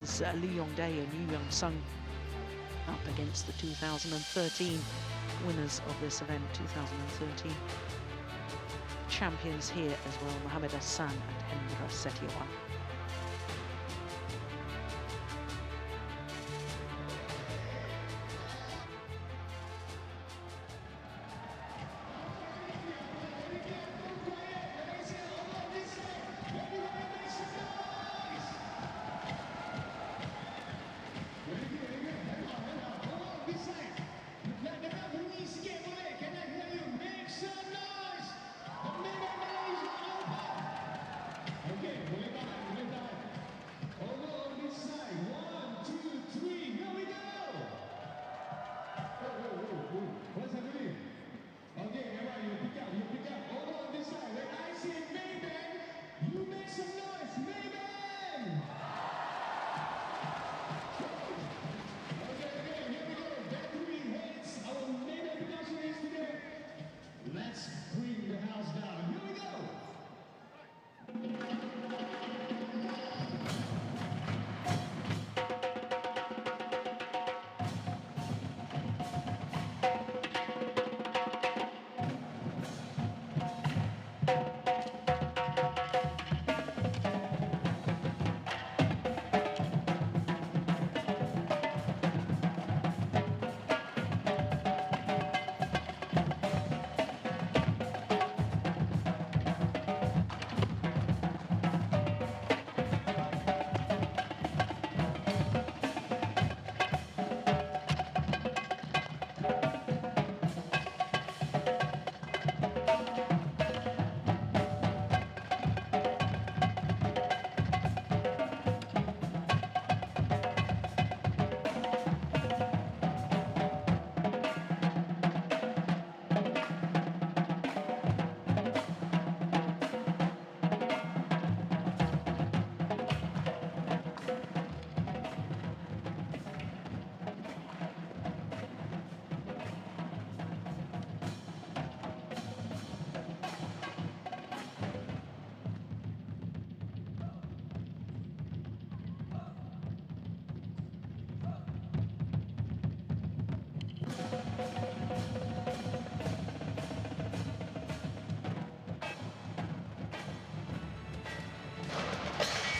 Lee Yongdae and Yu Young-sung up against the 2013 winners of this event, 2013 champions here as well, Mohamed Hassan and Hendra Setiawan.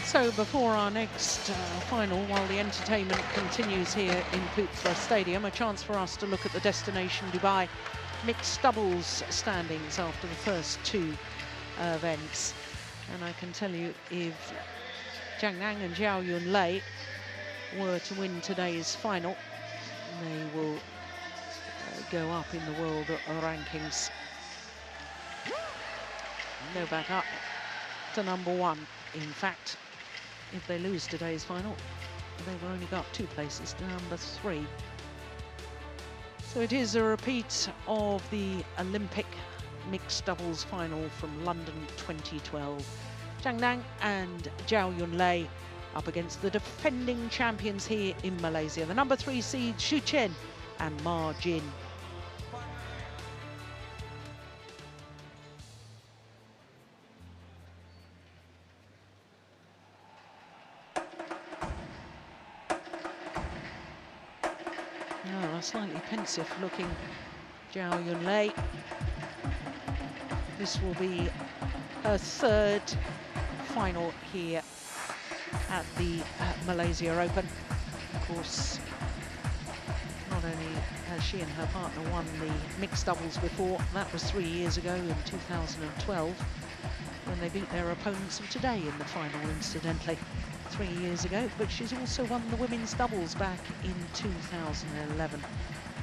So before our next final, while the entertainment continues here in Putra Stadium, a chance for us to look at the Destination Dubai mixed doubles standings after the first two events. And I can tell you, if Zhang Nan and Zhao Yunlei were to win today's final, they will go up in the world rankings. Go back up to #1. In fact, if they lose today's final, they will only go up 2 places to #3. So it is a repeat of the Olympic mixed doubles final from London 2012. Zhang Nan and Zhao Yunlei up against the defending champions here in Malaysia, the #3 seeds Chen and Ma Jin. Slightly pensive looking Zhao Yunlei. This will be her 3rd final here at the Malaysia Open. Of course, not only has she and her partner won the mixed doubles before, that was 3 years ago in 2012, when they beat their opponents of today in the final, incidentally. 3 years ago, but she's also won the women's doubles back in 2011,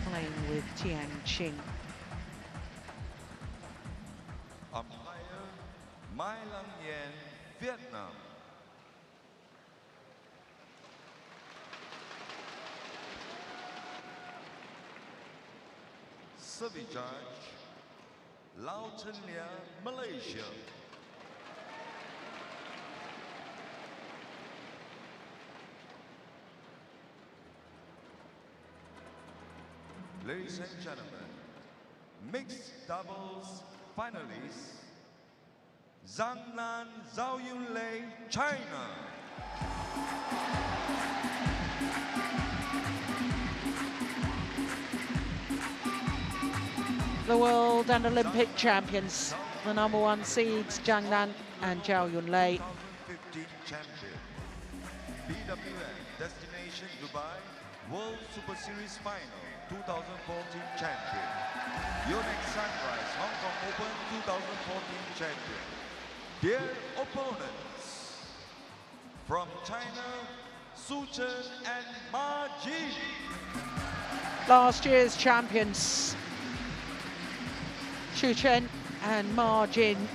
playing with Tiang Qing. Umpire Mai Lang Yen, Vietnam. Service judge Lau Chen Lia, Malaysia. Ladies and gentlemen, mixed doubles finalists, Zhang Nan, Zhao Yunlei, China. the world and Olympic champions, the #1 seeds Zhang Nan and Zhao Yunlei. 2015 champion, BWF Destination Dubai World Superseries Final 2014 champion, Yonex Sunrise Hong Kong Open 2014 champion. Their opponents from China, Chen and Jin. Last year's champions, Chen and Jin,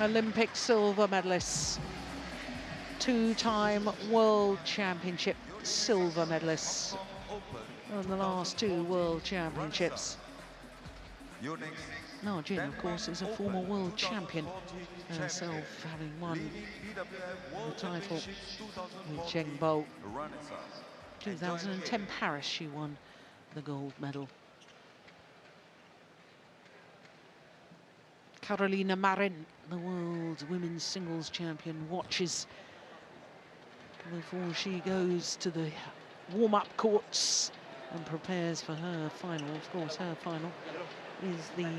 Olympic silver medalists, two-time World Championship silver medalists, and the last two World Championships. Jin, of course, is a former world champion herself, having won the title with Zheng Bo. 2010 Paris, she won the gold medal. Carolina Marin, the world women's singles champion, watches before she goes to the warm-up courts and prepares for her final. Of course, her final is the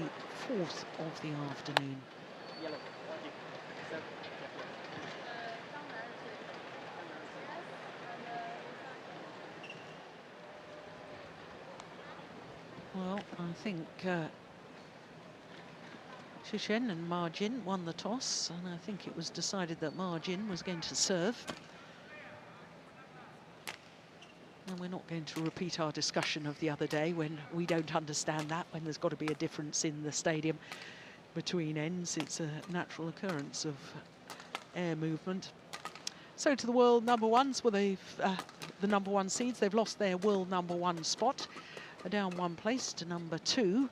4th of the afternoon. Well, I think Chen and Jin won the toss, and I think it was decided that Jin was going to serve. And we're not going to repeat our discussion of the other day when we don't understand that, when there's got to be a difference in the stadium between ends. It's a natural occurrence of air movement. So to the world #1s, well, they've the #1 seeds, they've lost their world #1 spot. They're down 1 place to #2.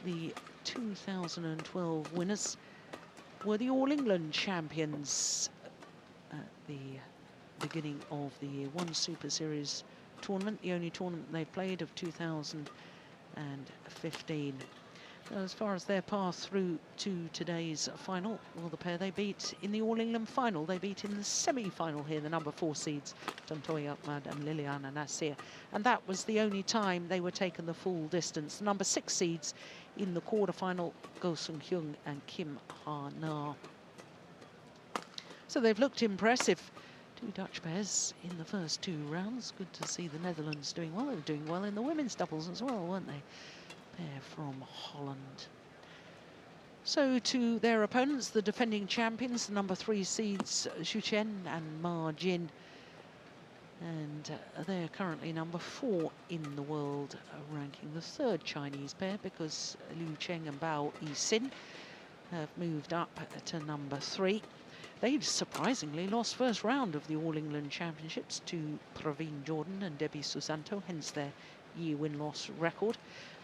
The 2012 winners were the All England champions at the beginning of the One Super Series tournament, the only tournament they've played of 2015. As far as their path through to today's final, well, the pair they beat in the All England final, they beat in the semi-final here, the #4 seeds, Tontoy Ahmad and Liliana Nasir. And that was the only time they were taken the full distance. The #6 seeds in the quarterfinal, Go Sung-hyun and Kim Ha-na. So they've looked impressive. Two Dutch pairs in the first 2 rounds. Good to see the Netherlands doing well. They were doing well in the women's doubles as well, weren't they? Pair from Holland. So to their opponents, the defending champions, the #3 seeds, Chen and Jin. And they're currently #4 in the world ranking, the 3rd Chinese pair, because Liu Cheng and Bao Yixin have moved up to #3. They surprisingly lost first round of the All England Championships to Praveen Jordan and Debbie Susanto, hence their year win-loss record.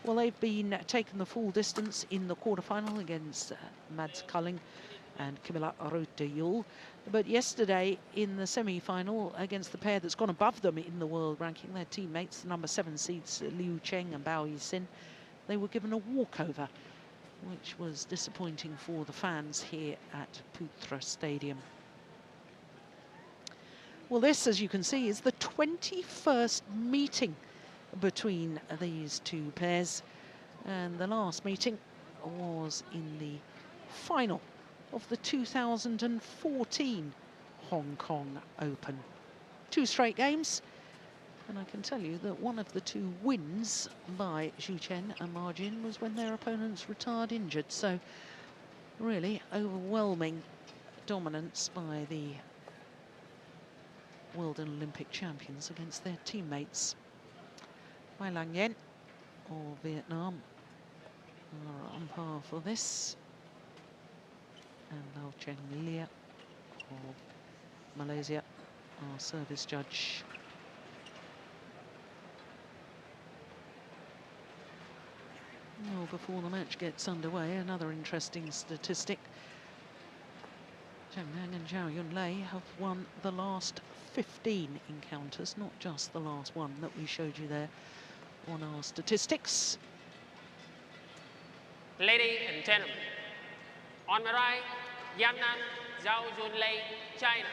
Well, they've been taken the full distance in the quarterfinal against Mads Culling and Camilla Reuter-Juhl. But yesterday in the semi-final against the pair that's gone above them in the world ranking, their teammates, the #7 seeds Liu Cheng and Bao Yixin, they were given a walkover, which was disappointing for the fans here at Putra Stadium. Well, this, as you can see, is the 21st meeting between these two pairs, and the last meeting was in the final of the 2014 Hong Kong Open. 2 straight games, and I can tell you that one of the 2 wins by Chen and Jin was when their opponents retired injured, so really overwhelming dominance by the world and Olympic champions against their teammates. Mai Lang Yen of Vietnam are on par for this, and Lau Cheng Lia of Malaysia, our service judge. Well, before the match gets underway, another interesting statistic. Zhang Nan and Zhao Yunlei have won the last 15 encounters, not just the last one that we showed you there on our statistics. Ladies and gentlemen, on my right, Zhang Nan, Zhao Yunlei, China.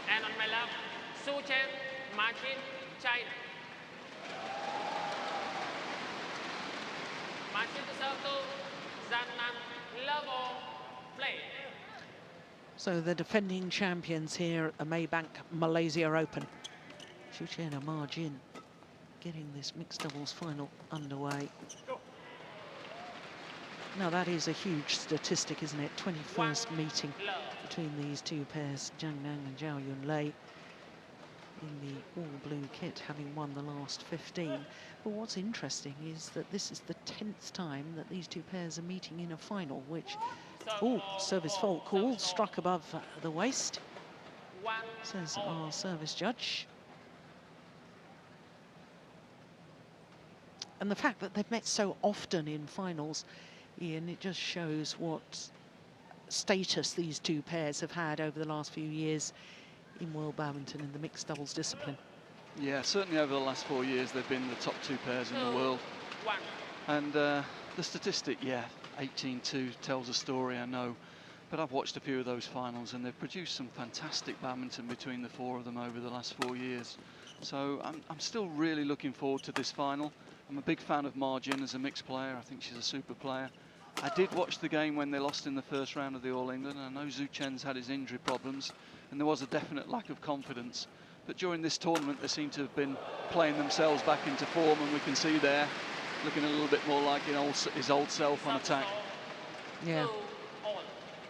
And on my left, Chen, Martin, China. Martin to serve to Zhang Nan, level, play. So the defending champions here at the Maybank Malaysia Open. Chen and Ma Jin getting this mixed doubles final underway. Now that is a huge statistic, isn't it? 21st meeting between these two pairs, Zhang Nan and Zhao Yunlei, in the all-blue kit, having won the last 15. But what's interesting is that this is the 10th time that these two pairs are meeting in a final, which, oh, service fault call, struck above the waist, says our service judge. And the fact that they've met so often in finals, Ian, it just shows what status these two pairs have had over the last few years in world badminton in the mixed doubles discipline. Yeah, certainly over the last 4 years they've been the top two pairs in the world. And the statistic, yeah, 18-2 tells a story, I know. But I've watched a few of those finals and they've produced some fantastic badminton between the four of them over the last 4 years. So I'm still really looking forward to this final. I'm a big fan of Ma Jin as a mixed player. I think she's a super player. I did watch the game when they lost in the first round of the All England. I know Chen's had his injury problems and there was a definite lack of confidence. But during this tournament, they seem to have been playing themselves back into form, and we can see there, looking a little bit more like his old self on attack. Yeah.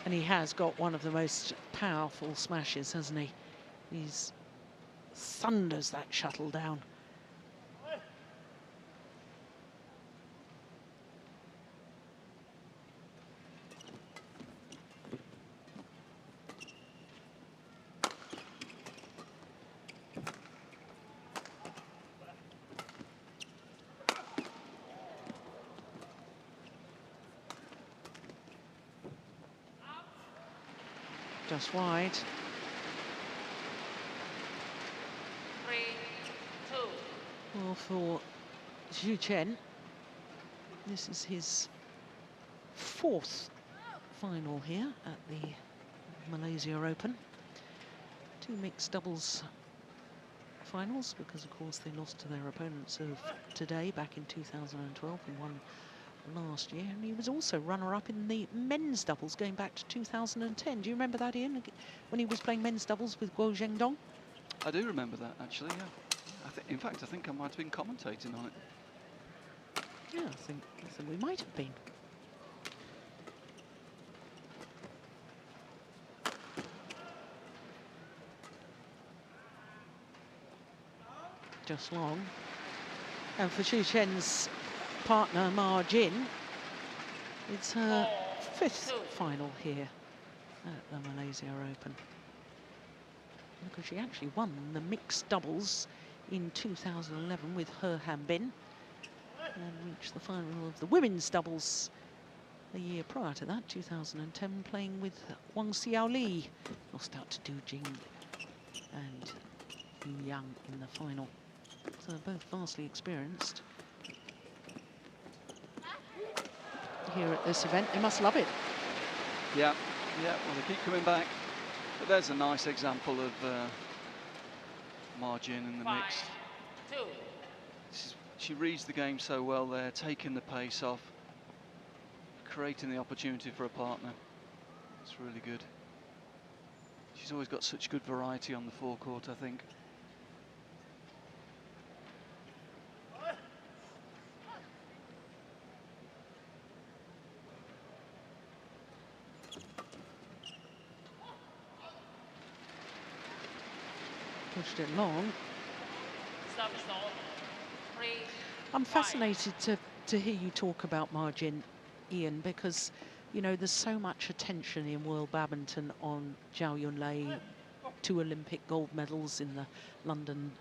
And he has got one of the most powerful smashes, hasn't he? He's thunders that shuttle down. Just wide. 3-2. Well, for Chen, this is his fourth final here at the Malaysia Open. Two mixed doubles finals, because of course they lost to their opponents of today back in 2012 and won last year. And he was also runner-up in the men's doubles going back to 2010. Do you remember that, Ian, when he was playing men's doubles with Guo Zhengdong? I do remember that, actually, yeah. In fact, I think I might have been commentating on it. Yeah, I think we might have been. Just long. And for Chen's partner, Ma Jin, it's her fifth final here at the Malaysia Open. Because she actually won the mixed doubles in 2011 with He Hanbin and reached the final of the women's doubles a year prior to that, 2010, playing with Wang Xiaoli. Lost out to Du Jing and Yu Yang in the final. So they're both vastly experienced. Here at this event, they must love it. Yeah, well, they keep coming back. But there's a nice example of Ma Jin in the mix. 5-2. She reads the game so well there, taking the pace off, creating the opportunity for a partner. It's really good. She's always got such good variety on the forecourt, I think. Pushed it long. Service ball. 3. I'm fascinated to hear you talk about Ma Jin, Ian, because, you know, there's so much attention in world badminton on Zhao Yunlei, 2 Olympic gold medals in the London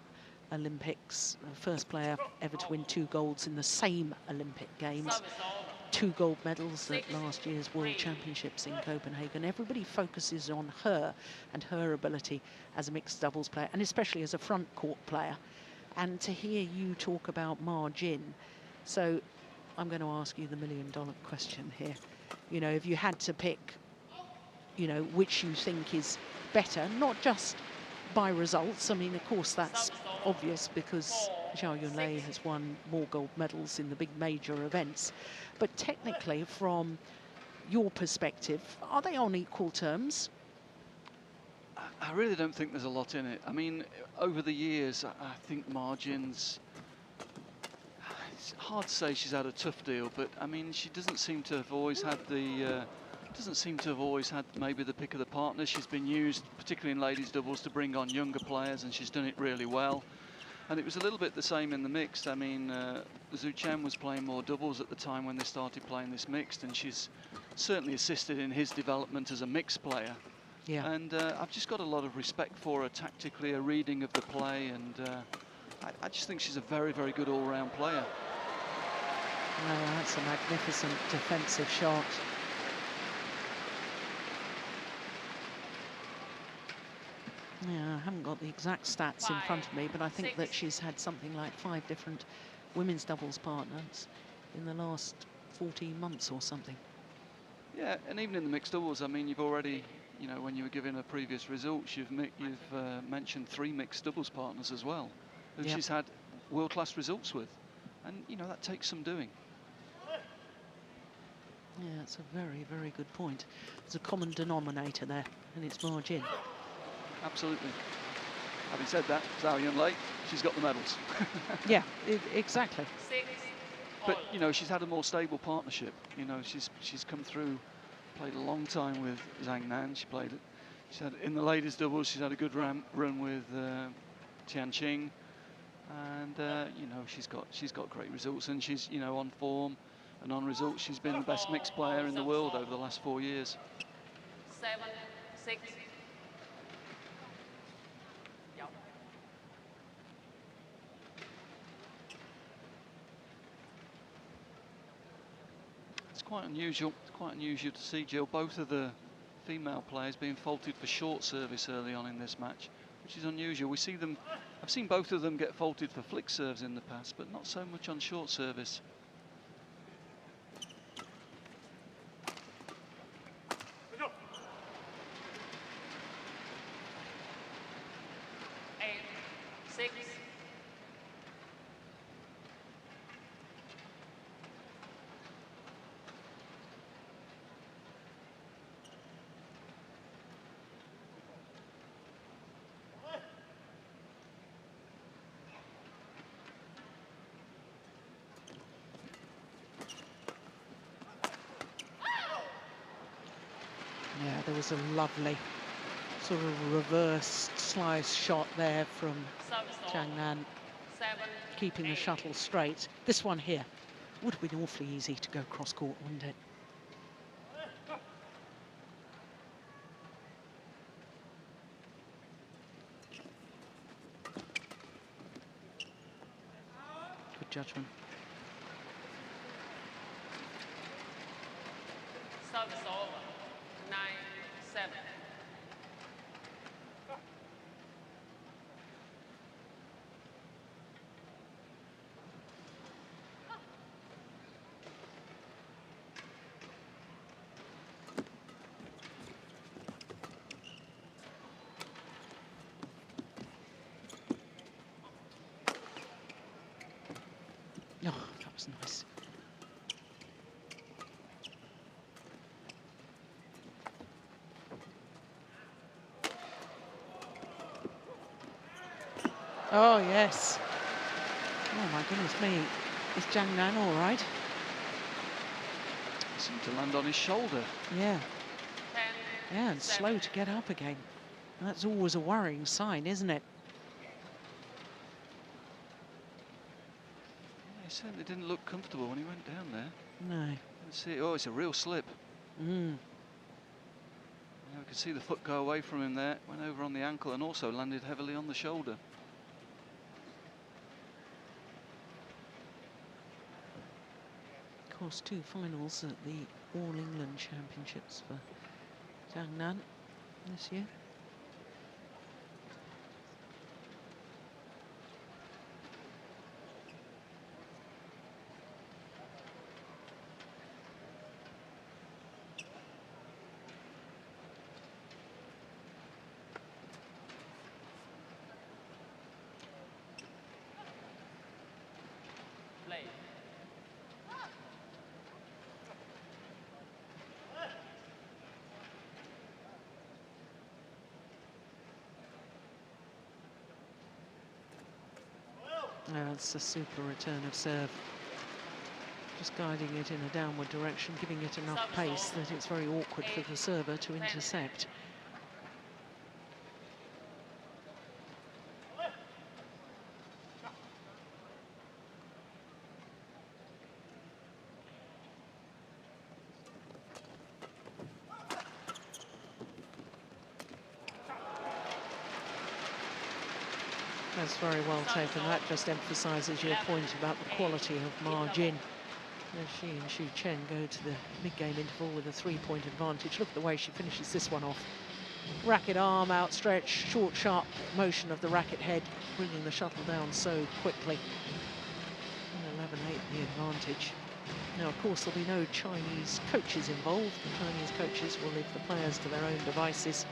Olympics, first player ever to win 2 golds in the same Olympic Games, 2 gold medals at last year's World Championships in Copenhagen. Everybody focuses on her and her ability as a mixed doubles player, and especially as a front court player. And to hear you talk about Ma Jin, so I'm going to ask you the million-dollar question here. You know, if you had to pick, you know, which you think is better, not just by results. I mean, of course, that's obvious because Zhao Yunlei has won more gold medals in the big major events. But technically, from your perspective, are they on equal terms? I really don't think there's a lot in it. I mean, over the years, I think margins, it's hard to say she's had a tough deal, but I mean, she doesn't seem to have always had maybe the pick of the partners. She's been used, particularly in ladies doubles, to bring on younger players, and she's done it really well. And it was a little bit the same in the mixed. I mean, Chen was playing more doubles at the time when they started playing this mixed, and she's certainly assisted in his development as a mixed player. Yeah. And I've just got a lot of respect for her tactically, a reading of the play, and I just think she's a very, very good all-round player. Oh, that's a magnificent defensive shot. Yeah, I haven't got the exact stats in front of me, but I think that she's had something like 5 different women's doubles partners in the last 14 months or something. Yeah, and even in the mixed doubles, I mean, you've already, you know, when you were giving her previous results, you've mentioned 3 mixed doubles partners as well, who she's had world-class results with. And, you know, that takes some doing. Yeah, it's a very, very good point. There's a common denominator there, and it's margin. Absolutely. Having said that, Zhao Yunlei, she's got the medals. Yeah, exactly. But, you know, she's had a more stable partnership. You know, she's come through, played a long time with Zhang Nan. She's had in the ladies doubles, she's had a good run with Chen, and you know, she's got great results, and she's, you know, on form and on results. She's been the best mixed player in the world over the last 4 years. 7-6. It's quite unusual. It's quite unusual to see, Jill, both of the female players being faulted for short service early on in this match, which is unusual. We see them. I've seen both of them get faulted for flick serves in the past, but not so much on short service. Yeah, there was a lovely sort of reverse slice shot there from Zhang Nan, keeping the shuttle straight. This one here would have been awfully easy to go cross court, wouldn't it? Good judgment. Service over. 9-7. Oh, that was nice. Oh, yes. Oh, my goodness me. Is Zhang Nan all right? He seemed to land on his shoulder. Yeah. Yeah, and slow to get up again. That's always a worrying sign, isn't it? He certainly didn't look comfortable when he went down there. No. Let's see. Oh, it's a real slip. Mm. Yeah, we could see the foot go away from him there. Went over on the ankle and also landed heavily on the shoulder. Of course, 2 finals at the All England Championships for Zhang Nan this year. No, it's a super return of serve. Just guiding it in a downward direction, giving it enough pace that it's very awkward for the server to intercept. That's very well taken. That just emphasises your point about the quality of margin. As she and Chen go to the mid-game interval with a 3-point advantage. Look at the way she finishes this one off. Racket arm outstretched, short, sharp motion of the racket head, bringing the shuttle down so quickly. 11-8 the advantage. Now, of course, there'll be no Chinese coaches involved. The Chinese coaches will leave the players to their own devices.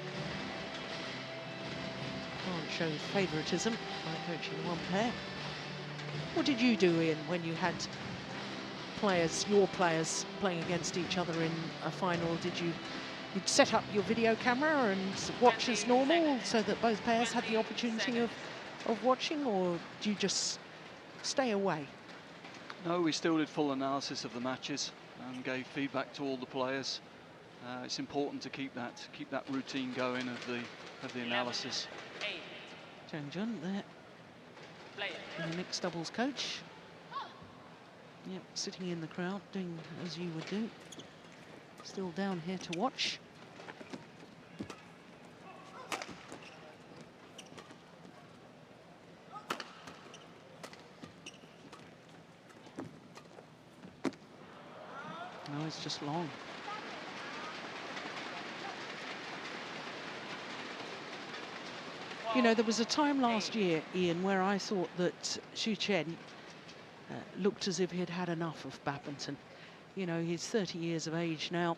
Can't show favouritism by coaching one pair. What did you do, Ian, when you had players, your players, playing against each other in a final? Did you'd set up your video camera and watch as normal so that both pairs had the opportunity of watching, or do you just stay away? No, we still did full analysis of the matches and gave feedback to all the players. It's important to keep that routine going of the analysis. Zhang Nan there, the mixed doubles coach. Yep, sitting in the crowd, doing as you would do. Still down here to watch. No, it's just long. You know, there was a time last year, Ian, where I thought that Chen looked as if he'd had enough of badminton. You know, he's 30 years of age now,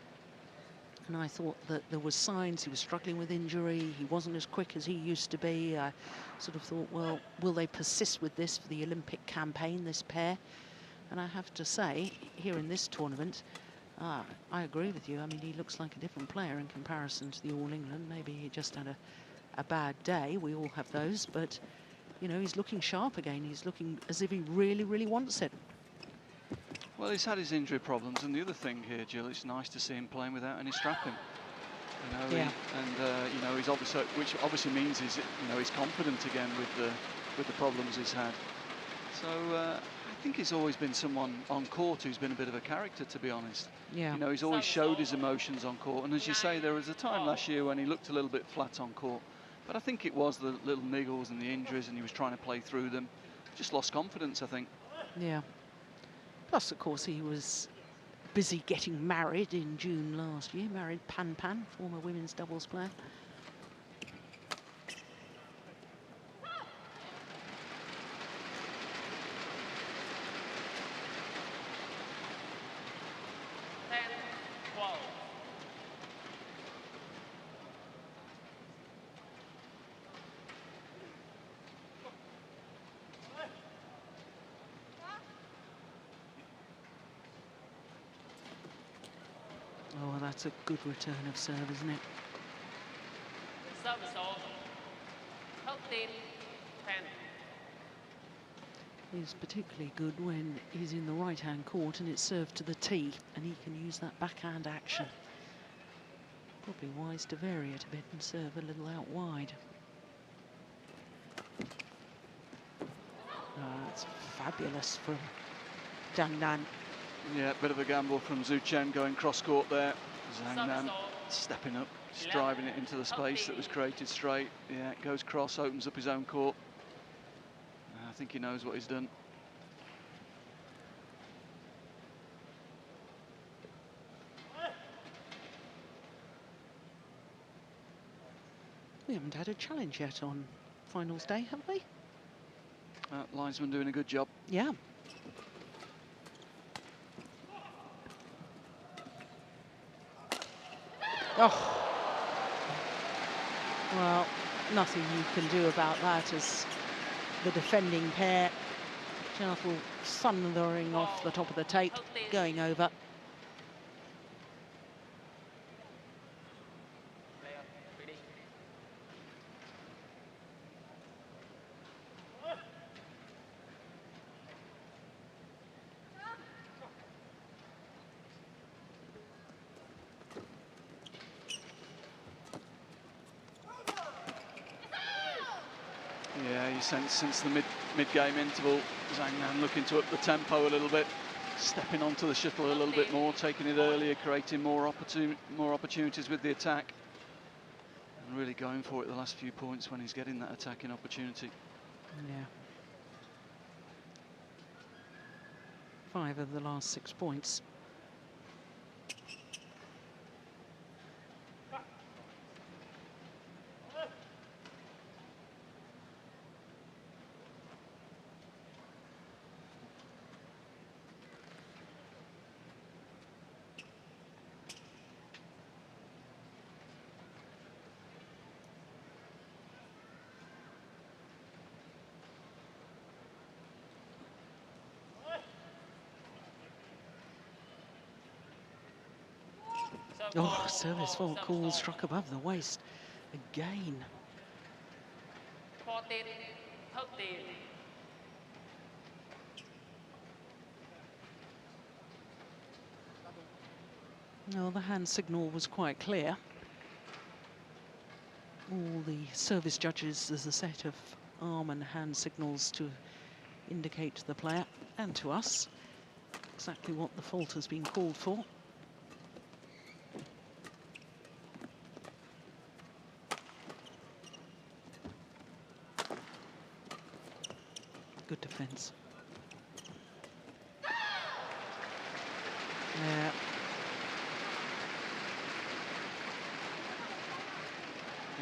and I thought that there was signs he was struggling with injury. He wasn't as quick as he used to be. I sort of thought, well, will they persist with this for the Olympic campaign, this pair? And I have to say, here in this tournament, I agree with you. I mean, he looks like a different player in comparison to the All England. Maybe he just had a bad day. We all have those, but you know, he's looking sharp again. He's looking as if he really, really wants it. Well, he's had his injury problems, and the other thing here, Jill, it's nice to see him playing without any strapping. You know, yeah. You know, he's obviously, which obviously means he's, you know, he's confident again with the problems he's had. So I think he's always been someone on court who's been a bit of a character, to be honest. Yeah. You know, he's always showed his emotions on court, and as you say, there was a time last year when he looked a little bit flat on court. But I think it was the little niggles and the injuries, and he was trying to play through them. Just lost confidence, I think. Yeah. Plus, of course, he was busy getting married in June last year. Married Pan, former women's doubles player. Oh, that's a good return of serve, isn't it? Service over. 13, 10. He's particularly good when he's in the right-hand court and it's served to the tee, and he can use that backhand action. Probably wise to vary it a bit and serve a little out wide. That's fabulous from Zhang Nan. Yeah, bit of a gamble from Chen going cross-court there. Zhang Nan stepping up, just driving it into the space that was created straight. Yeah, it goes cross, opens up his own court. I think he knows what he's done. We haven't had a challenge yet on finals day, have we? Linesman doing a good job. Yeah. Oh. Well, nothing you can do about that as the defending pair. Shuttle thundering off the top of the tape, going over. Yeah, you sense since the mid-game interval, Zhang Nan looking to up the tempo a little bit, stepping onto the shuttle a little bit more, taking it earlier, creating more opportunities with the attack, and really going for it the last few points when he's getting that attacking opportunity. Yeah. 5 of the last 6 points. Oh, service fault call struck above the waist again. 14, 13. Well, the hand signal was quite clear. All the service judges, there's a set of arm and hand signals to indicate to the player and to us exactly what the fault has been called for. Good defence. Yeah.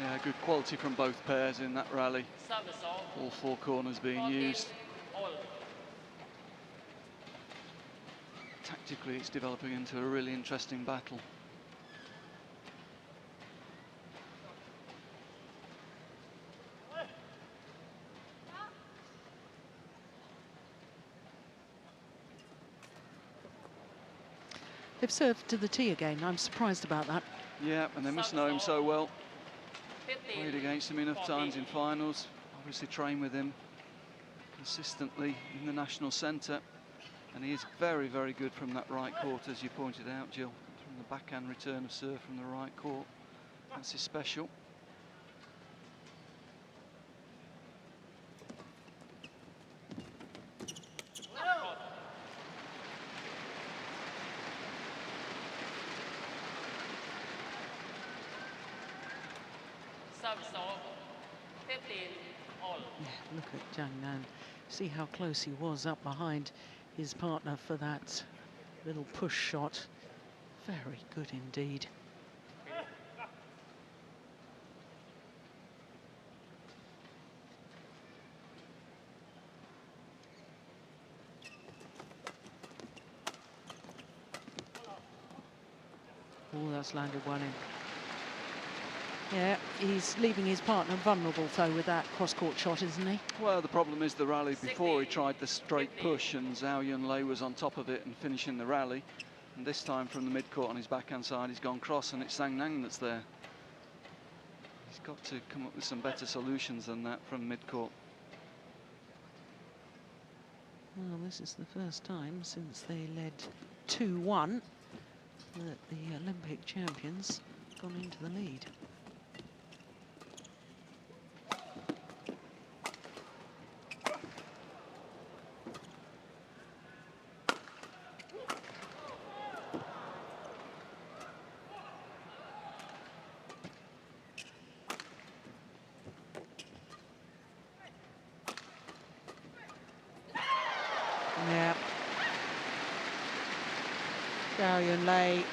Yeah, good quality from both pairs in that rally. All 4 corners being used. Tactically, it's developing into a really interesting battle. They've served to the tee again. I'm surprised about that. Yeah, and they must know him so well. Played against him enough times in finals. Obviously trained with him consistently in the national centre. And he is very, very good from that right court, as you pointed out, Jill. From the backhand return of serve from the right court. That's his special. Yeah, look at Zhang Nan. See how close he was up behind his partner for that little push shot. Very good indeed. Oh, that's landed one in. Yeah, he's leaving his partner vulnerable, though, with that cross-court shot, isn't he? Well, the problem is the rally before he tried the straight push, and Zhao Yunlei was on top of it and finishing the rally. And this time from the mid-court on his backhand side, he's gone cross, and it's Zhang Nan that's there. He's got to come up with some better solutions than that from mid-court. Well, this is the first time since they led 2-1 that the Olympic champions gone into the lead. Yeah. Zhao Yunlei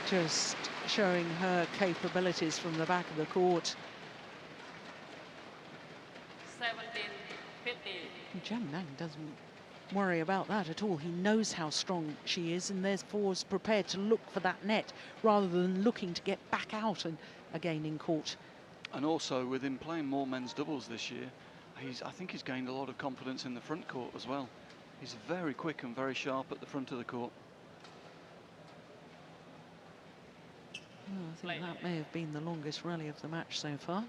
just showing her capabilities from the back of the court. 17-15. Zhang Nan doesn't worry about that at all. He knows how strong she is and therefore is prepared to look for that net rather than looking to get back out and again in court. And also with him playing more men's doubles this year, I think he's gained a lot of confidence in the front court as well. He's very quick and very sharp at the front of the court. Well, I think that may have been the longest rally of the match so far.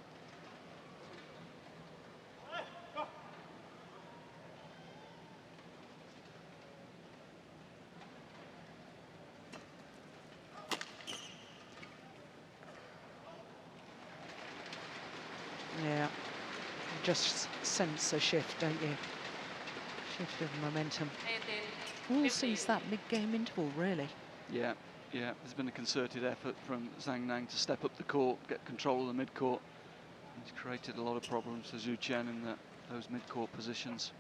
Yeah, just sense a shift, don't you? Shift of momentum. 18, All since that mid-game interval, really. Yeah, yeah. There's been a concerted effort from Zhang Nan to step up the court, get control of the mid-court. He's created a lot of problems for Chen in those mid-court positions.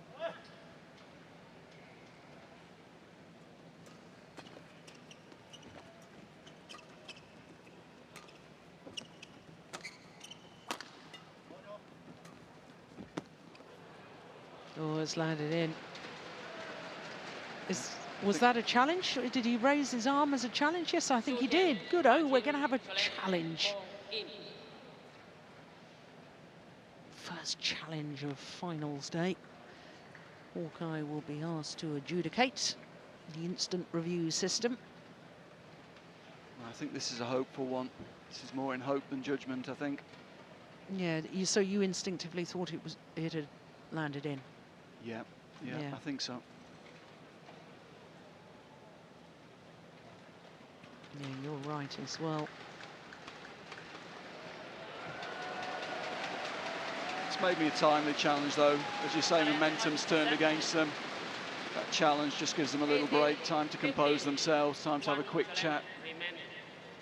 Oh, it's landed in. Was that a challenge? Did he raise his arm as a challenge? Yes, I think he did. Good. Oh, we're going to have a challenge. First challenge of finals day. Hawkeye will be asked to adjudicate the instant review system. I think this is a hopeful one. This is more in hope than judgment, I think. Yeah, so you instinctively thought it had landed in? Yeah, yeah, I think so. Yeah, you're right as well. It's maybe a timely challenge, though. As you say, momentum's turned against them. That challenge just gives them a little break, time to compose themselves, time to have a quick chat.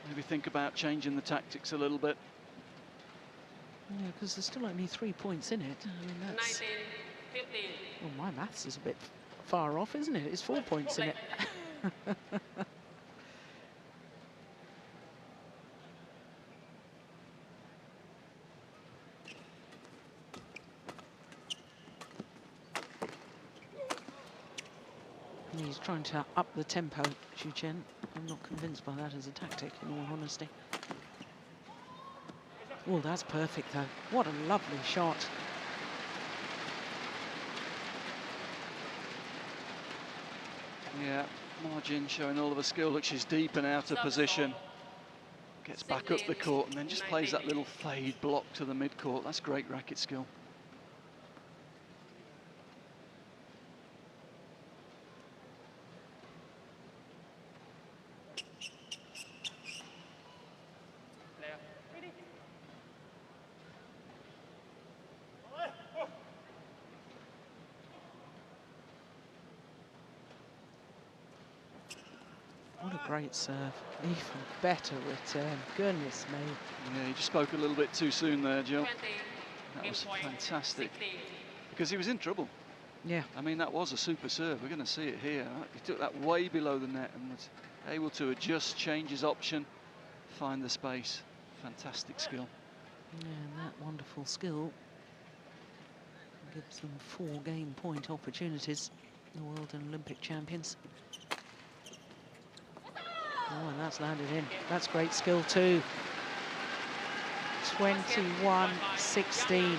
Maybe think about changing the tactics a little bit. Yeah, because there's still only 3 points in it. I mean, that's... 19, 15. Well, my maths is a bit far off, isn't it? It's 4 points in it. He's trying to up the tempo, Chen. I'm not convinced by that as a tactic, in all honesty. Oh, that's perfect, though. What a lovely shot. Yeah, Margin showing all of her skill. Look, she's deep and out of position. Gets back up the court and then just plays that little fade block to the mid-court. That's great racket skill. What a great serve. Even better return. Goodness me. Yeah, you just spoke a little bit too soon there, Jill. That was fantastic. Because he was in trouble. Yeah. I mean, that was a super serve. We're going to see it here. He took that way below the net and was able to adjust, change his option, find the space. Fantastic skill. Yeah, and that wonderful skill gives them 4 game point opportunities. The world and Olympic champions. Oh, and that's landed in. That's great skill too. 21-16.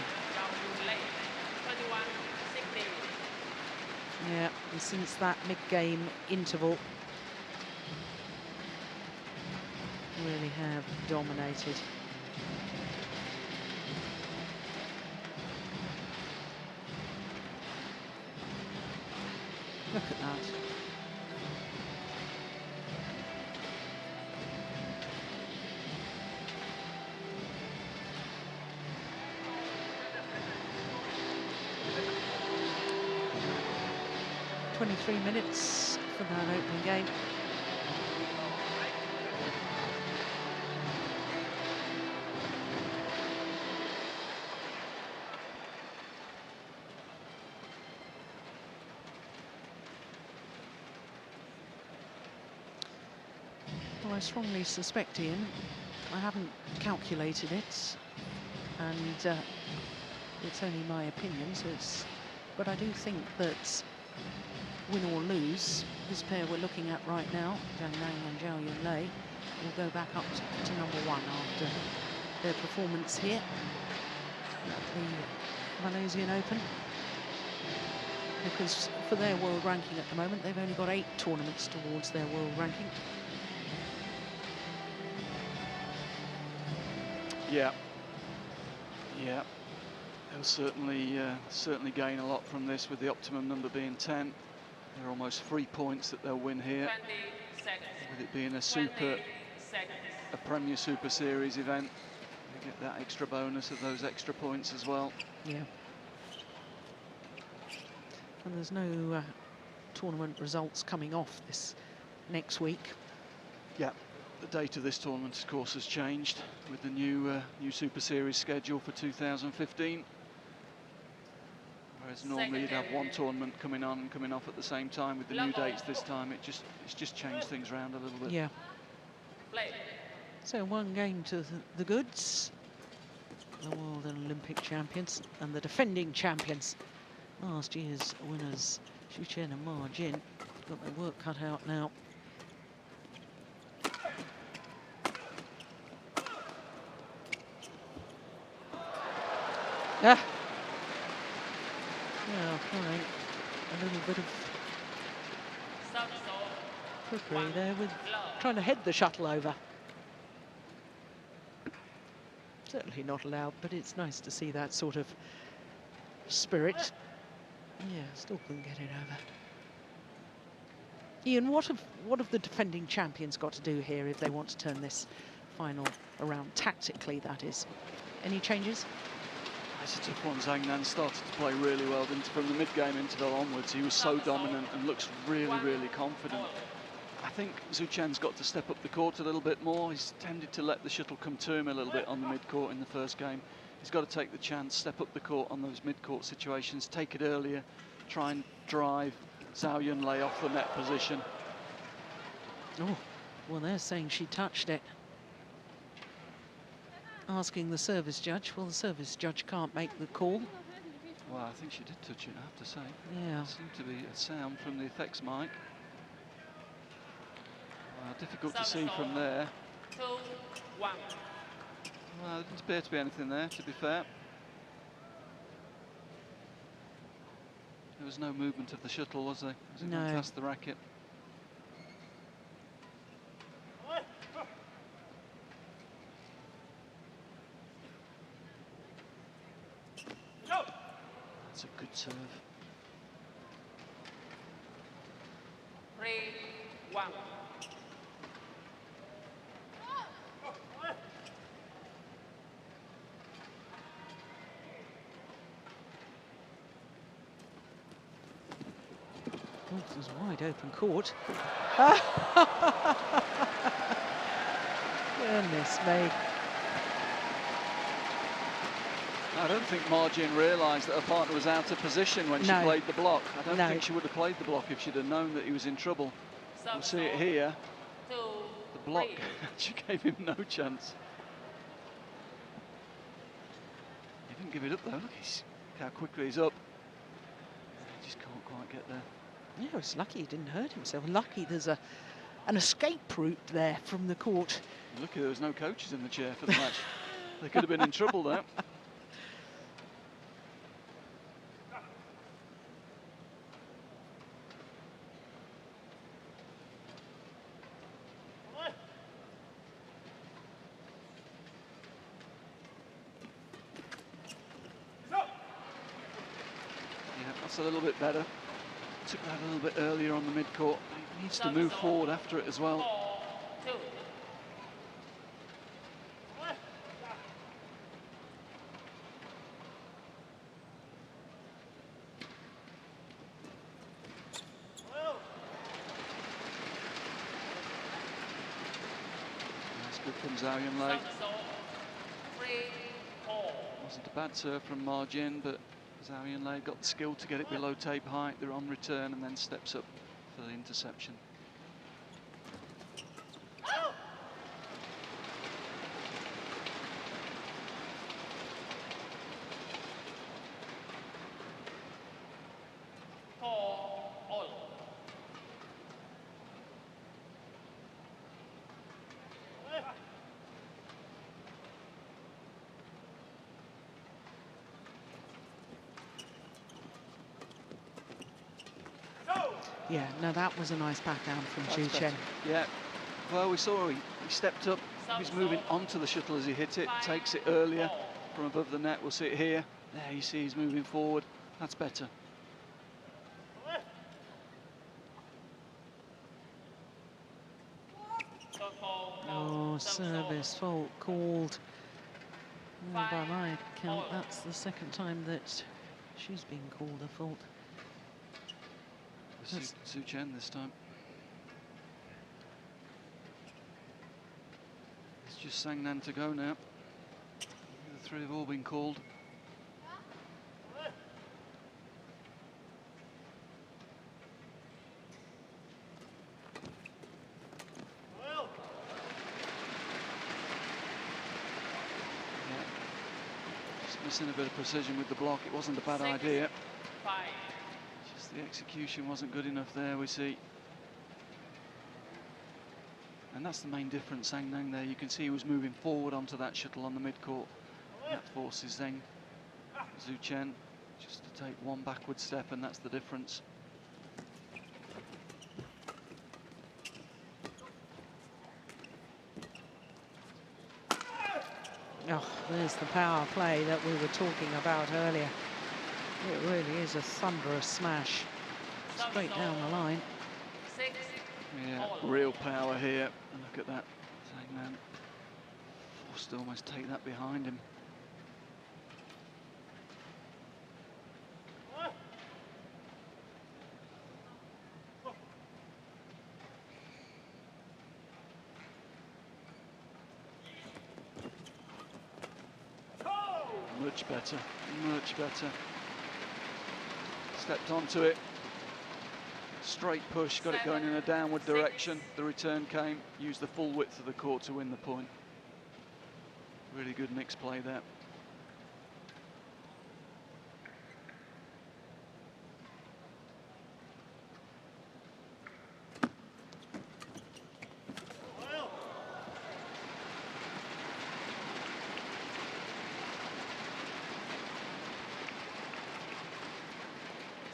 Yeah, and since that mid-game interval, really have dominated. Look at that. ...23 minutes for that opening game. Well, I strongly suspect, Ian, I haven't calculated it, and it's only my opinion, so it's... But I do think that, win or lose, this pair we're looking at right now, Zhang Nan and Zhao Yunlei, will go back up to #1 after their performance here at the Malaysian Open. Because for their world ranking at the moment, they've only got 8 tournaments towards their world ranking. Yeah. Yeah. They'll certainly gain a lot from this, with the optimum number being 10. There are almost 3 points that they'll win here, with it being a Premier Super Series event. They get that extra bonus of those extra points as well. Yeah. And there's no tournament results coming off this next week. Yeah, the date of this tournament, of course, has changed with the new Super Series schedule for 2015. Whereas normally you'd have one tournament coming on and coming off at the same time. With the new dates this time, it's just changed things around a little bit. Yeah. So one game to the goods. The World and Olympic champions and the defending champions. Last year's winners, Chen and Ma Jin, got their work cut out now. Ah. Yeah, fine. A little bit of trickery there with trying to head the shuttle over. Certainly not allowed, but it's nice to see that sort of spirit. Yeah, still couldn't get it over. Ian, what have the defending champions got to do here if they want to turn this final around tactically, that is? Any changes? It's a tough one. Zhang Nan started to play really well from the mid-game interval onwards. He was so dominant and looks really, really confident. I think Zhu Chen's got to step up the court a little bit more. He's tended to let the shuttle come to him a little bit on the mid-court in the first game. He's got to take the chance, step up the court on those mid-court situations, take it earlier, try and drive Zhao Yunlei off the net position. Oh, well, they're saying she touched it. Asking the service judge. Well, the service judge can't make the call. Well, I think she did touch it, I have to say. Yeah. There seemed to be a sound from the effects mic. Well, difficult to see from there. 2-1. Well, there didn't appear to be anything there, to be fair. There was no movement of the shuttle, was there? As it went past the racket. That's a good serve. 3-1. Oh, this is a wide open court. Goodness me. I don't think Ma Jin realised that her partner was out of position when she played the block. I don't think she would have played the block if she'd have known that he was in trouble. We'll see it here. The block, she gave him no chance. He didn't give it up though. Look how quickly he's up. He just can't quite get there. Yeah, it's lucky he didn't hurt himself. Lucky there's an escape route there from the court. Lucky there was no coaches in the chair for the match. They could have been in trouble there. A little bit better. Took that a little bit earlier on the mid-court. He needs to move forward after it as well. 4-2. That's good from Zhao Yunlei. 3-4. Wasn't a bad serve from Ma Jin, but Zhao Yunlei got the skill to get it below tape height. They're on return and then steps up for the interception. Yeah, no, that was a nice backhand from Zhu Chen. Yeah, well, we saw he stepped up. He was moving onto the shuttle as he hit it. Takes it earlier from above the net. We'll see it here. There you see he's moving forward. That's better. Oh, service fault called. Well, by my count, that's the second time that she's been called a fault. Chen this time. It's just Zhang Nan to go now. The three have all been called. Missing a bit of precision with the block. It wasn't a bad idea. Just the execution wasn't good enough there, we see. And that's the main difference, Zhang Nan there. You can see he was moving forward onto that shuttle on the mid-court. That forces Zhang Chen just to take one backward step, and that's the difference. Oh, there's the power play that we were talking about earlier. It really is a thunderous smash. Straight down the line. Yeah, real power here. And look at that. Zhang Nan forced to almost take that behind him. Much better, much better. Stepped onto it. Straight push, got it going in a downward direction. The return came, used the full width of the court to win the point. Really good mixed play there.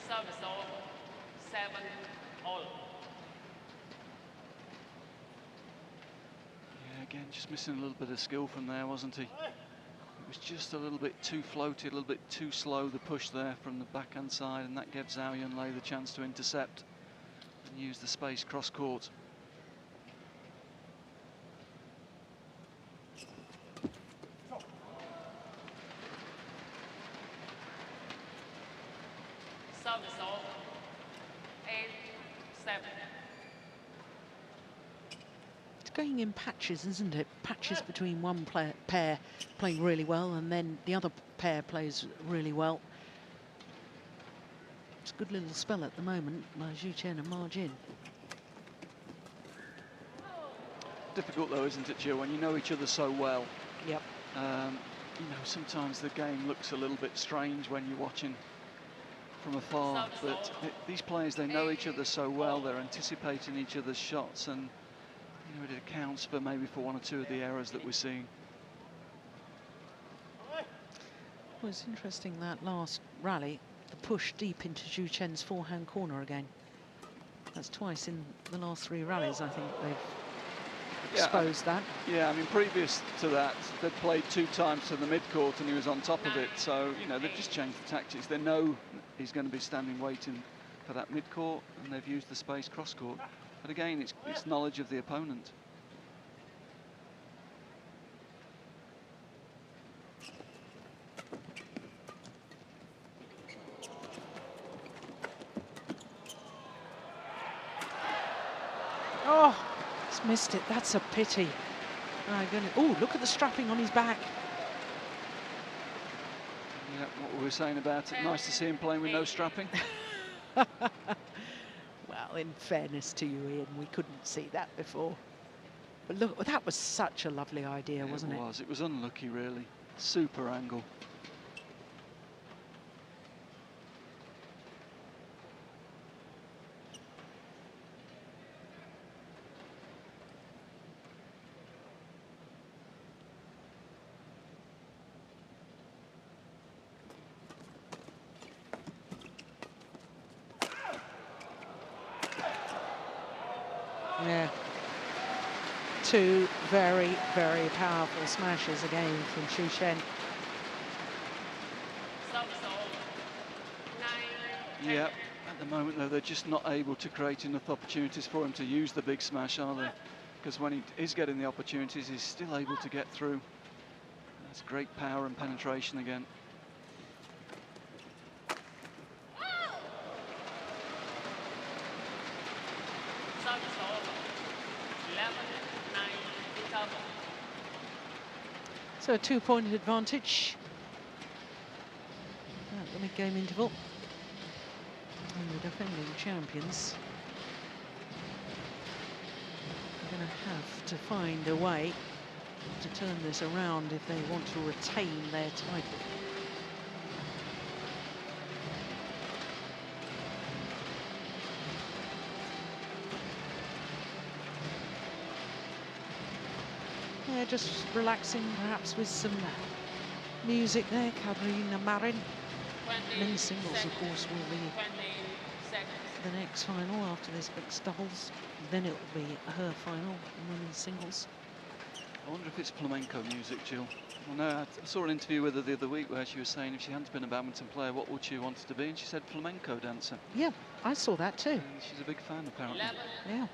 Service over 7-all. Yeah, again, just missing a little bit of skill from there, wasn't he? It was just a little bit too floaty, a little bit too slow, the push there from the backhand side, and that gave Zhao Yunlei the chance to intercept and use the space cross court. Service over 8-7. It's going in patches, isn't it? Patches between one pair playing really well and then the other pair plays really well. It's a good little spell at the moment by Zhu Chen and Ma Jin. Difficult though, isn't it, Jill, when you know each other so well? Yep. You know, sometimes the game looks a little bit strange when you're watching from afar, but these players, they know each other so well, they're anticipating each other's shots, and you know, it accounts for maybe for one or two of the errors that we're seeing. Well, it's interesting that last rally, the push deep into Zhu Chen's forehand corner again. That's twice in the last 3 rallies, I think they've exposed that. Yeah, I mean, previous to that, they'd played 2 times to the mid-court and he was on top of it. So, you know, they've just changed the tactics. They know he's going to be standing waiting for that mid-court, and they've used the space cross-court. But again, it's knowledge of the opponent. Oh, he's missed it. That's a pity. My goodness. Oh, look at the strapping on his back. Yeah, what we were saying about it. Nice to see him playing with no strapping. Well, in fairness to you, Ian, we couldn't see that before. But look, that was such a lovely idea, wasn't it? It was. It was unlucky, really. Super angle. Yeah. 2 very, very powerful smashes again from Zhu Chen. Yeah, at the moment, though, they're just not able to create enough opportunities for him to use the big smash, are they? Because when he is getting the opportunities, he's still able to get through. That's great power and penetration again. So a 2-point advantage at the mid-game interval. And the defending champions are going to have to find a way to turn this around if they want to retain their title. Yeah, just relaxing perhaps with some music there. Karina Marin. Men's singles, of course, will be the next final after this mixed doubles. Then it will be her final in women's singles. I wonder if it's flamenco music, Jill. I know I saw an interview with her the other week where she was saying if she hadn't been a badminton player, what would she want to be? And she said flamenco dancer. Yeah, I saw that too. And she's a big fan, apparently. Yeah.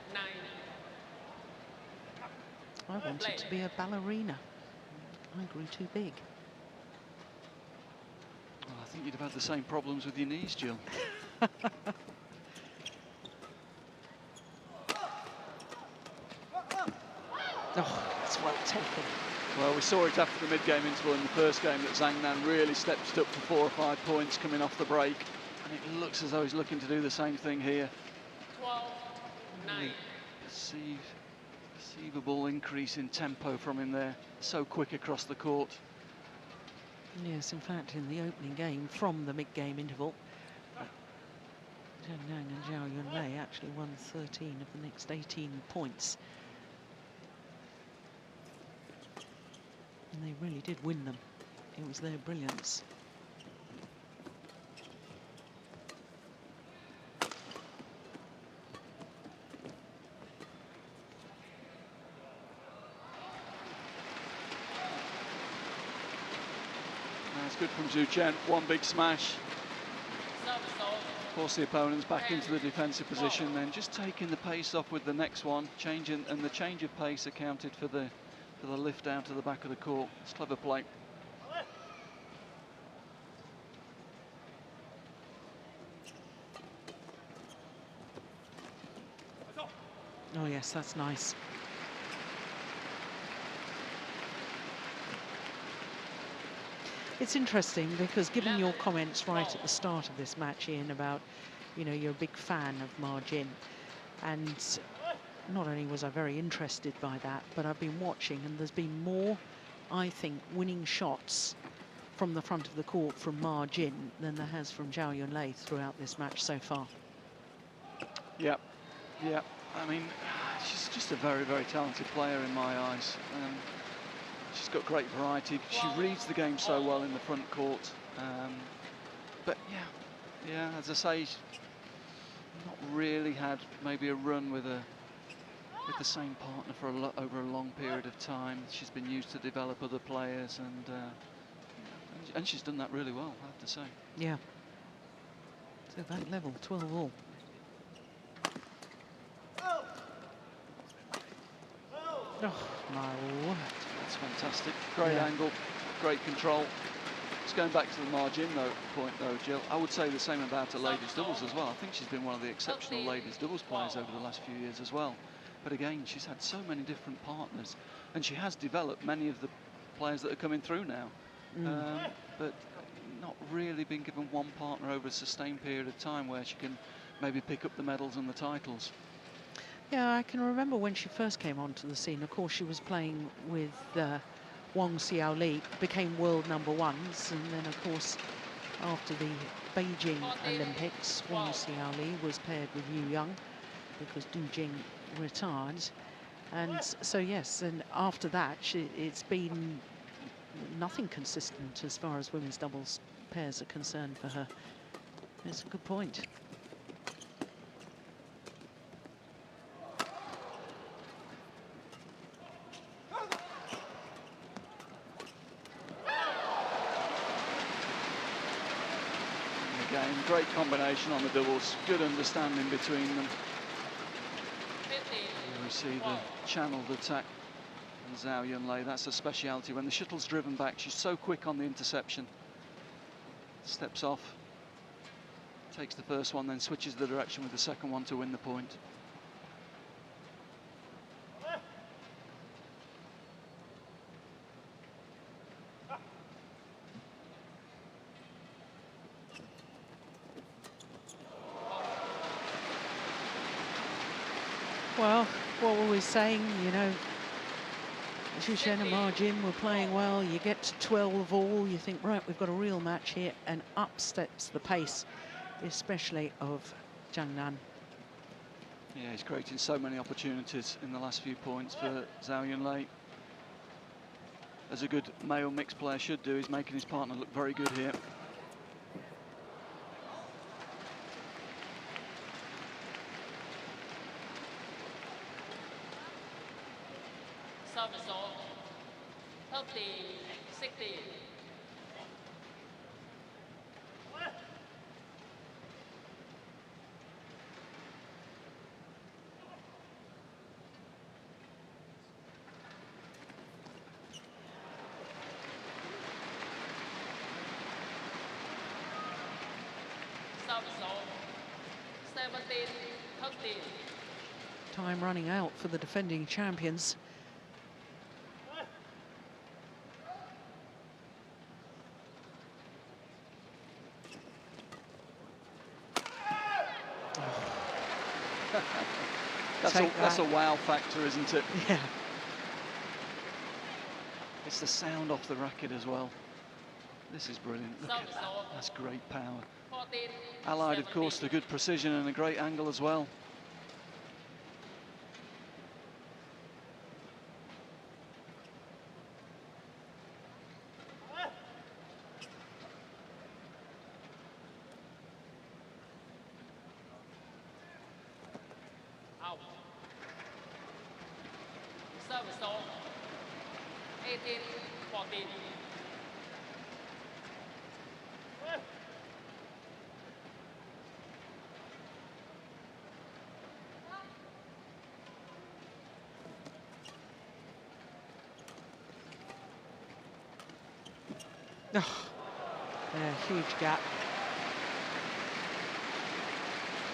I wanted to be a ballerina. I grew too big. Well, I think you'd have had the same problems with your knees, Jill. Oh, it's well taken. Well, we saw it after the mid-game interval in the first game that Zhang Nan really stepped it up for 4 or 5 points coming off the break. And it looks as though he's looking to do the same thing here. 12-9. Perceivable increase in tempo from him there. So quick across the court. Yes, in fact, in the opening game from the mid-game interval, Zhang Nan and Zhao Yunlei actually won 13 of the next 18 points. And they really did win them. It was their brilliance. That's good from Chen. One big smash. Force the opponents back into the defensive position, then just taking the pace off with the next one, changing, and the change of pace accounted for the lift out to the back of the court. It's clever play. Oh yes, that's nice. It's interesting because given your comments right at the start of this match, Ian, about, you know, you're a big fan of Ma Jin, and not only was I very interested by that, but I've been watching, and there's been more, I think, winning shots from the front of the court from Ma Jin than there has from Zhao Yunlei throughout this match so far. Yeah, yeah. I mean, she's just a very, very talented player in my eyes. She's got great variety. She reads the game so well in the front court. But yeah, as I say, she's not really had maybe a run with the same partner for over a long period of time. She's been used to develop other players, and she's done that really well, I have to say. Yeah. So that level, 12-all. Oh, my word. That's fantastic. Great angle, great control. Just going back to the margin point though, Jill, I would say the same about her ladies doubles as well. I think she's been one of the exceptional ladies doubles players over the last few years as well. But again, she's had so many different partners, and she has developed many of the players that are coming through now. But not really been given one partner over a sustained period of time where she can maybe pick up the medals and the titles. Yeah, I can remember when she first came onto the scene. Of course, she was playing with Wang Xiaoli, became world #1s, and then, of course, after the Beijing Olympics, Wang Xiaoli was paired with Yu Yang because Du Jing retired. And so, yes, and after that, it's been nothing consistent as far as women's doubles pairs are concerned for her. It's a good point. Again, great combination on the doubles, good understanding between them. Here we see the channeled attack from Zhao Yunlei. That's a speciality. When the shuttle's driven back, she's so quick on the interception. Steps off, takes the first one, then switches the direction with the second one to win the point. Well, what were we saying, you know, Zhu Chen and Ma Jin were playing well. You get to 12 all, you think, right, we've got a real match here, and up steps the pace, especially of Zhang Nan. Yeah, he's creating so many opportunities in the last few points for Zhao Yunlei. As a good male mixed player should do, he's making his partner look very good here. Service off. 30, 60. Service off. 17, 30. Time running out for the defending champions. That's a wow factor, isn't it? Yeah. It's the sound off the racket as well. This is brilliant. Look at that. That's great power. 14, Allied, of course, to good precision and a great angle as well. out. Service off. 18, 14. Oh, yeah, huge gap.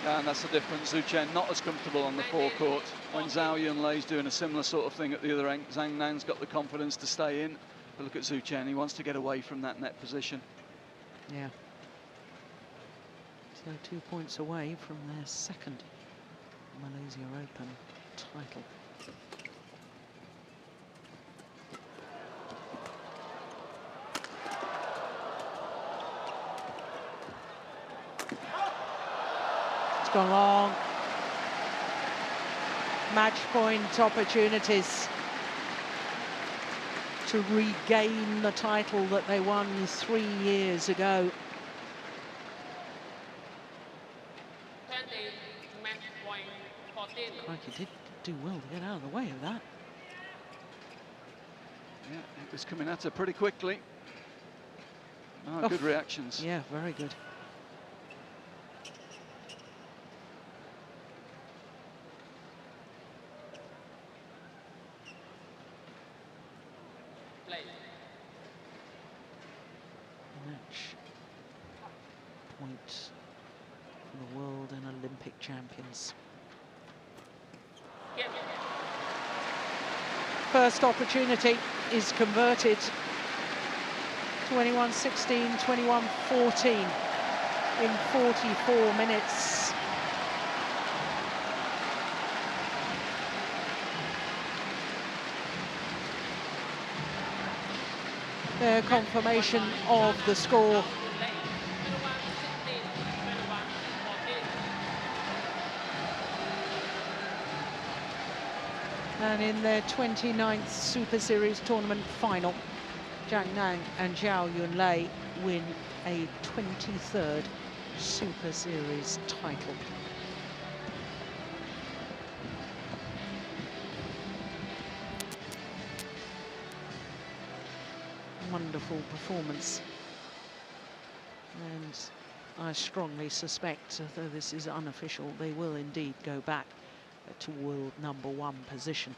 And that's the difference. Zhu Chen not as comfortable on the forecourt. When Zhao Yunlei's doing a similar sort of thing at the other end, Zhang Nan's got the confidence to stay in. But look at Zhu Chen, he wants to get away from that net position. Yeah. So 2 points away from their second Malaysia Open title. It's gone long. Match point opportunities to regain the title that they won 3 years ago. 20, match point 14. Crikey, did do well to get out of the way of that. Yeah, it was coming at her pretty quickly. Oh, Oh. good reactions. Yeah, very good. Play. Match point for the world and Olympic champions. Game. First opportunity is converted. 21-16, 21-14 in 44 minutes. Their confirmation of the score. Play. 21-16, 21-14. And in their 29th Super Series tournament final, Zhang Nan and Zhao Yunlei win a 23rd Super Series title. Wonderful performance. And I strongly suspect, though this is unofficial, they will indeed go back to world #1 position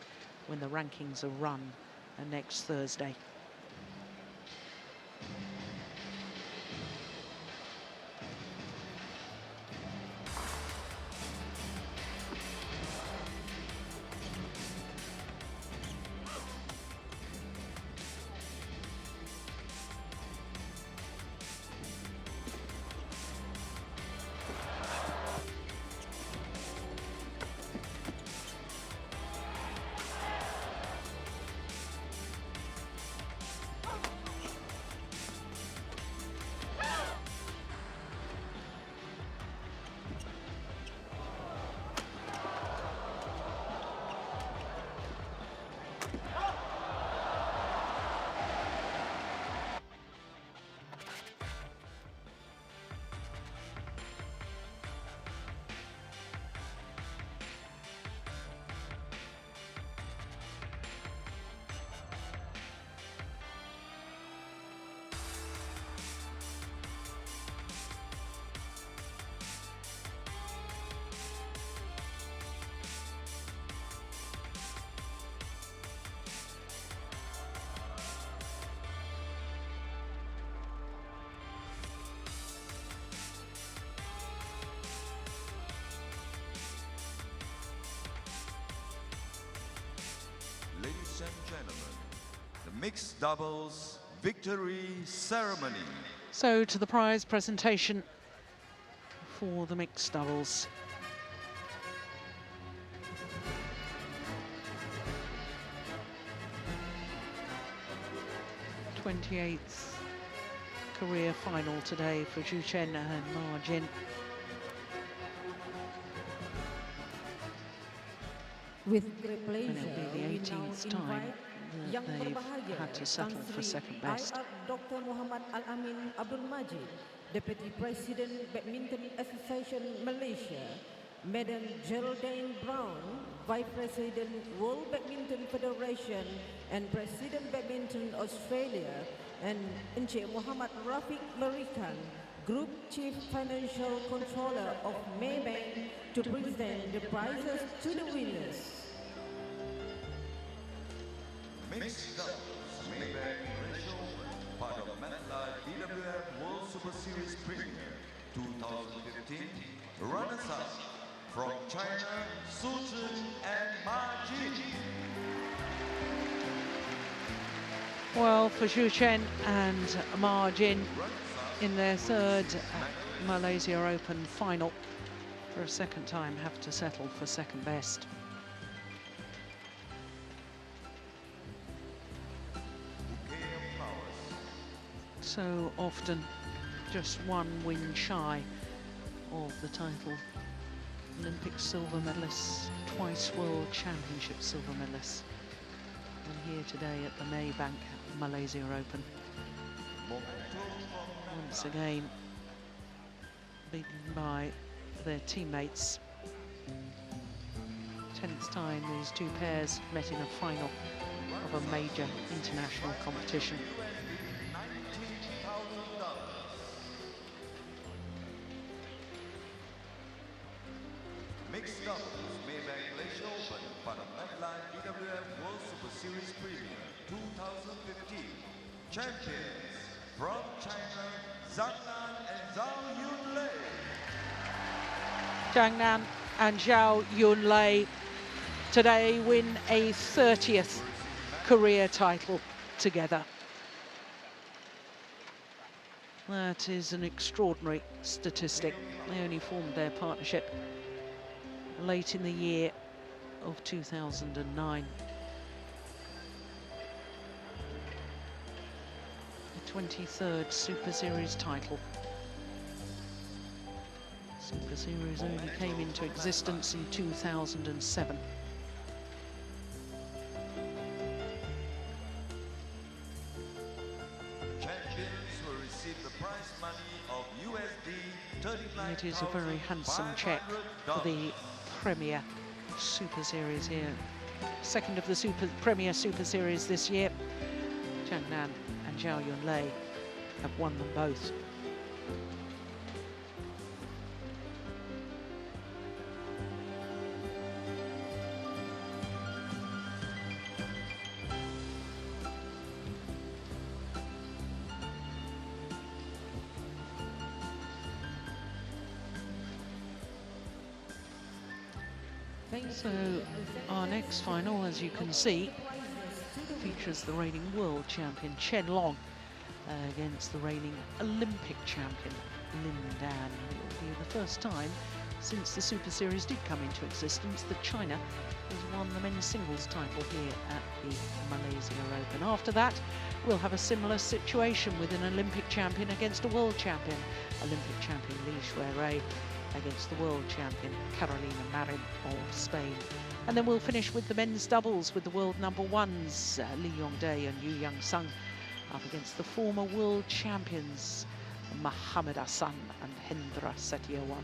when the rankings are run next Thursday. Mixed doubles victory ceremony. So to the prize presentation for the mixed doubles. '28th career final today for Zhu Chen and Ma Jin. With great pleasure, And it'll be the 18th time that they've had to settle for second best. Dr. Muhammad Al-Amin Abdul Majid, Deputy President, Badminton Association Malaysia, Madam Geraldine Brown, Vice President, World Badminton Federation, and President Badminton Australia, and Encik Muhammad Rafiq Marikan, Group Chief Financial Controller of Maybank, to present the prizes to the winners. Mixed doubles Maybank Malaysia part of MetLife BWF World Superseries Premier 2015. Runners-up from China, Chen and Ma Jin. Well, for Zhu Chen and Ma Jin in their third Malaysia Open final, for a second time have to settle for second best. So often just one win shy of the title. Olympic silver medalist, twice World Championship silver medalist. And here today at the Maybank Malaysia Open. Once again beaten by their teammates. 10th time these two pairs met in a final of a major international competition. Mixed doubles Maybank Malaysia Open part of MetLife BWF World Superseries Premier 2015. Champions from China, Zhang Nan and Zhao Yunlei. Zhang Nan and Zhao Yunlei today win a 30th career title together. That is an extraordinary statistic. They only formed their partnership late in the year of 2009. The 23rd Super Series title. Super Series only came into existence in 2007. Champions will receive the prize money of USD It is a very handsome check for the Premier Super Series here. Second of the Premier Super Series this year. Zhang Nan and Zhao Yunlei have won them both. So our next final, as you can see, features the reigning world champion Chen against the reigning Olympic champion Lin Dan. It will be the first time since the Super Series did come into existence that China has won the men's singles title here at the Malaysia Open. After that, we'll have a similar situation with an Olympic champion against a world champion. Olympic champion Li Shuirui against the world champion Carolina Marin of Spain. And then we'll finish with the men's doubles with the world number ones, Lee Yongdae and Yu Young Sung, up against the former world champions Mohammad Hassan and Hendra Setiawan.